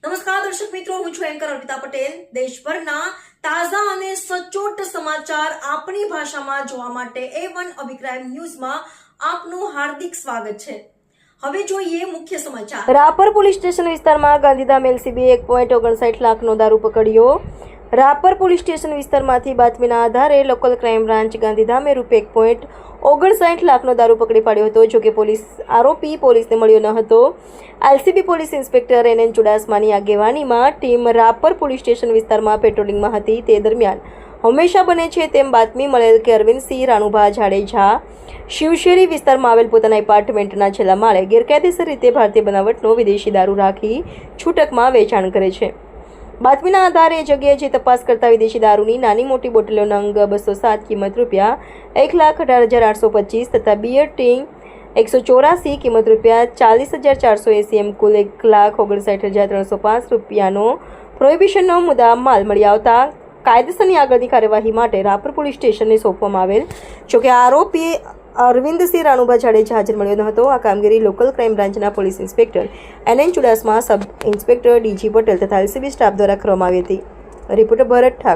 નમસ્કાર દર્શક મિત્રો, હું છું એન્કર અર્પિતા પટેલ। દેશભરના તાજા અને સચોટ સમાચાર આપણી ભાષામાં જોવા માટે A1 અભિપ્રાય ન્યૂઝમાં આપનું હાર્દિક સ્વાગત છે। હવે જોઈએ મુખ્ય સમાચાર। રાપર પોલીસ સ્ટેશન વિસ્તારમાં ગાંધીધામ LCB 1.59 લાખનો દારૂ પકડ્યો। રાપર પોલીસ સ્ટેશન વિસ્તારમાંથી બાતમીના આધારે લોકલ ક્રાઇમ બ્રાન્ચ ગાંધીધામે ₹1.59 લાખનો દારૂ પકડી પાડ્યો હતો। જોકે આરોપી પોલીસને મળ્યો ન હતો। LCB પોલીસ ઇન્સ્પેક્ટર NN ચુડાસમાની આગેવાનીમાં ટીમ રાપર પોલીસ સ્ટેશન વિસ્તારમાં પેટ્રોલિંગમાં હતી। તે દરમિયાન હંમેશા બને છે તેમ બાતમી મળેલ કે અરવિંદસિંહ રાણુભા જાડેજા શિવશેરી વિસ્તારમાં આવેલ પોતાના એપાર્ટમેન્ટના છેલ્લા માળે ગેરકાયદેસર રીતે ભારતીય બનાવટનો વિદેશી દારૂ રાખી છૂટકમાં વેચાણ કરે છે। બાતમીના આધારે જગ્યાએ જે તપાસ કરતા વિદેશી દારૂની નાની મોટી બોટલો નંગ 207 કિંમત ₹1,18,825 તથા બિયર ટીંગ 184 કિંમત ₹40,480 એમ કુલ ₹1,59,305નો પ્રોહિબિશનનો મુદ્દા માલ મળી આવતા કાયદેસરની આગળની કાર્યવાહી માટે રાપર પોલીસ સ્ટેશનને સોંપવામાં આવેલ। જોકે આરોપી અરવિંદસિંહ રાણુભા જાડેજા હાજર મળ્યો ન હતો। આ કામગીરી લોકલ ક્રાઇમ બ્રાન્ચના police inspector NN Chudasama, sub inspector DG Patel તથા LCB સ્ટાફ દ્વારા કરવામાં આવી હતી। રિપોર્ટર ભરત ઠાકોર।